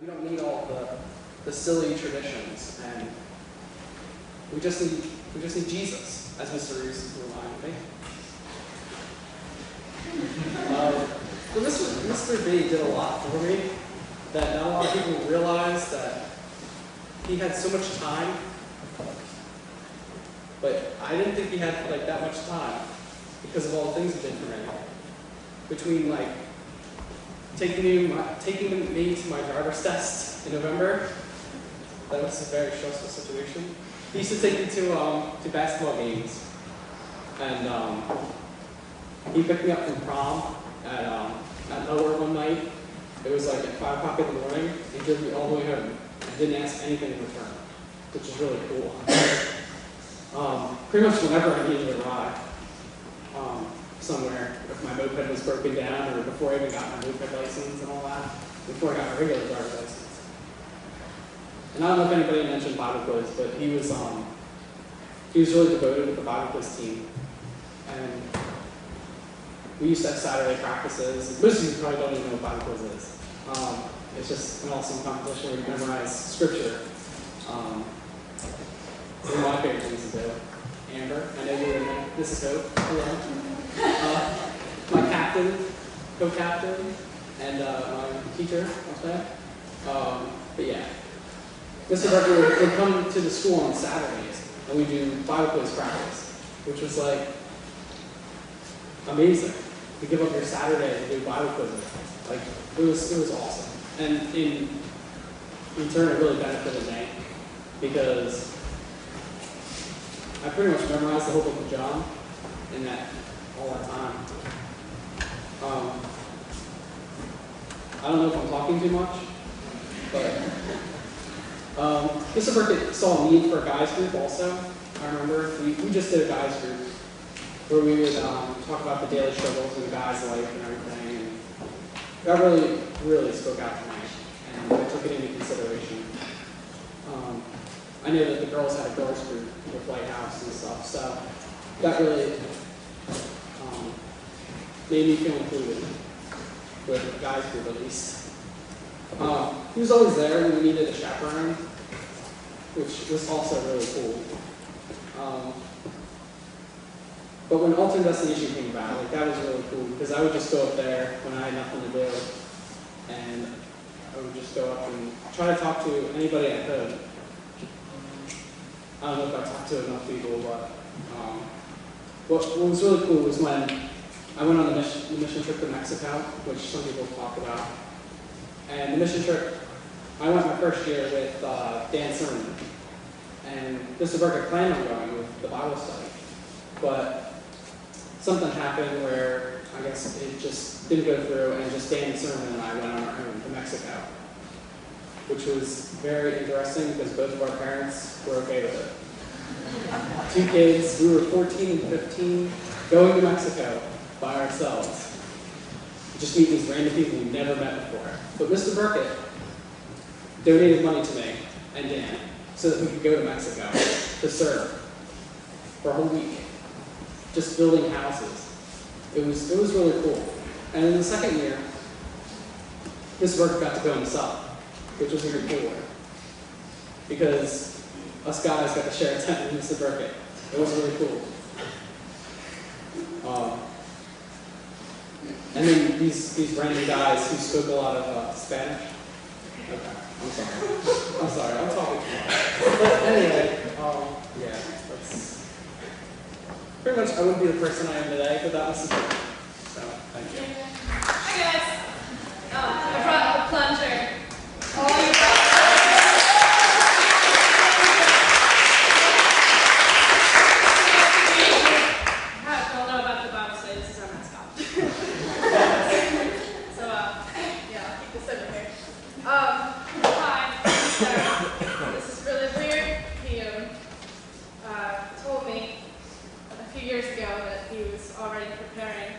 We don't need all the silly traditions, and we just need Jesus, as Mr. Reese reminded me. But Mr. B did a lot for me that not a lot of people realize, that he had so much time, but I didn't think he had like that much time because of all the things he did for me. Between like taking me to my driver's test in November, that was a very stressful situation. He used to take me to basketball games, and he picked me up from prom at Lower one night. It was like at 5 o'clock in the morning. He drove me all the way home and didn't ask anything in return, which is really cool. Pretty much whenever I needed a ride somewhere, if my moped was broken down, or before I even got my moped license and all that, before I got my regular driver's license. And I don't know if anybody mentioned Bible quiz, but he was really devoted with the Bible quiz team. And we used to have Saturday practices. Most of you probably don't even know what Bible quiz is. It's just an awesome competition where you memorize scripture. One of my favorite things to do. Amber, I know you're in there. This is Hope. Hello. My captain, co-captain, and my teacher up there. But yeah. Mr. Burket would come to the school on Saturdays, and we do Bible quiz practice, which was like amazing. To give up your Saturday to do Bible quizzes. Like, it was awesome. And in turn, it really benefited me, because I pretty much memorized the whole book of John in all that time. I don't know if I'm talking too much, but Mr. Burket saw a need for a guys group also. I remember we just did a guys group where we would talk about the daily struggles in a guy's life and everything. And that really, really spoke out to me, and I took it into consideration. I knew that the girls had a girls group with Lighthouse and stuff, so that really made me feel included with the guys group at least. He was always there when we needed a chaperone, which was also really cool. But when Ultimate Destination came about, like, that was really cool, because I would just go up there when I had nothing to do, and I would just go up and try to talk to anybody I could. I don't know if I talked to enough people, but what was really cool was when I went on the mission trip to Mexico, which some people talk about. And the mission trip, I went my first year with Dan Sermon, and Mr. Burket planned on going with the Bible study, but something happened where I guess it just didn't go through, and just Dan Sermon and I went on our own to Mexico, which was very interesting because both of our parents were okay with it. 2 kids, we were 14 and 15, going to Mexico by ourselves. Just meet these random people we've never met before. But Mr. Burket donated money to me and Dan so that we could go to Mexico to serve for a whole week, just building houses. It was really cool. And in the second year, Mr. Burket got to go himself, which was even cooler, because us guys got to share a tent with Mr. Burket. It was really cool. And then these random guys who spoke a lot of Spanish. Okay, I'm sorry, I'm talking too much. But anyway, yeah, that's pretty much, I wouldn't be the person I am today without Mrs. Burket. So, thank you. Hi guys. I brought a plunger. Oh, you brought don't know about the Bible study. This is our mascot. So, yeah, I'll keep this over here. Hi. So, this is really weird. He told me a few years ago that he was already preparing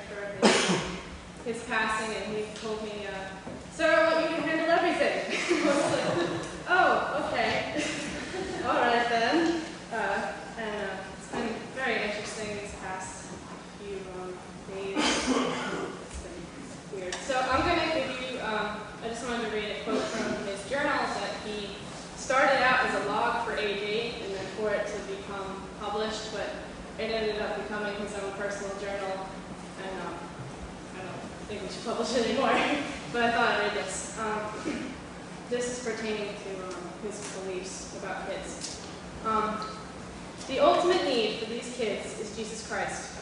but it ended up becoming his own personal journal, and I don't think we should publish it anymore, but I thought I'd read this. This is pertaining to his beliefs about kids. The ultimate need for these kids is Jesus Christ.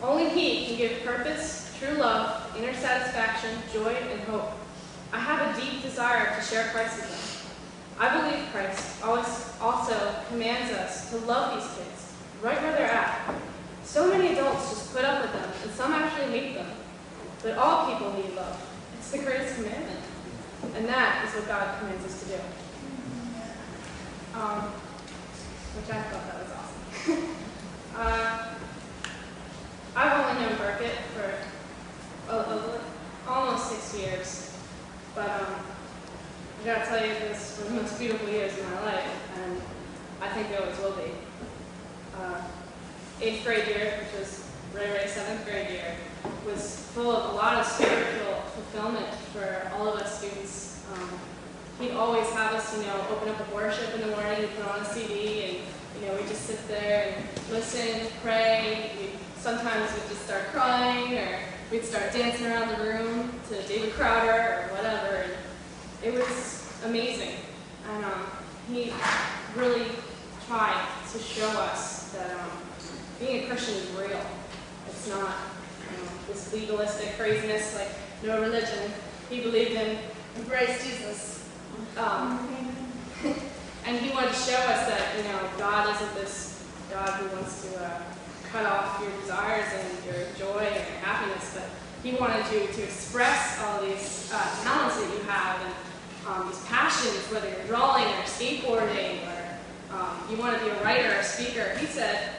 Only He can give purpose, true love, inner satisfaction, joy, and hope. I have a deep desire to share Christ with them. I believe Christ also commands us to love these kids, right where they're at. So many adults just put up with them, and some actually hate them. But all people need love. It's the greatest commandment. And that is what God commands us to do. Which I thought that was awesome. I've only known Burket for almost 6 years, but I gotta tell you, this was the most beautiful years of my life, and I think it always will be. 8th grade year, which was Ray 7th grade year, was full of a lot of spiritual fulfillment for all of us students. He'd always have us, open up a worship in the morning, put on a CD, and we'd just sit there and listen, pray. Sometimes we'd just start crying, or we'd start dancing around the room to David Crowder or whatever. And it was amazing. And he really tried to show us that being a Christian is real. It's not this legalistic craziness like no religion. He believed in embrace Jesus. And he wanted to show us that, God isn't this God who wants to cut off your desires and your joy and your happiness, but he wanted you to express all these talents that you have and these passions, whether you're drawing or skateboarding or you want to be a writer or a speaker. He said,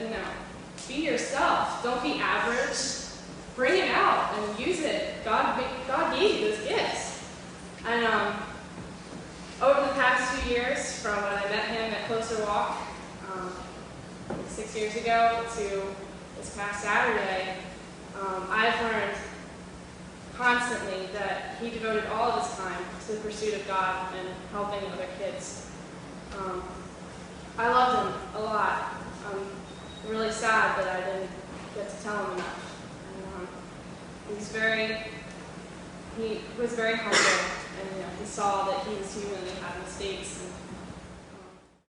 be yourself. Don't be average. Bring it out and use it. God gave you those gifts. And over the past 2 years, from when I met him at Closer Walk 6 years ago to this past Saturday, I've learned constantly that he devoted all of his time to the pursuit of God and helping other kids. I loved him a lot. I'm really sad that I didn't get to tell him enough. And, he was very humble, and he saw that he was human and had mistakes, and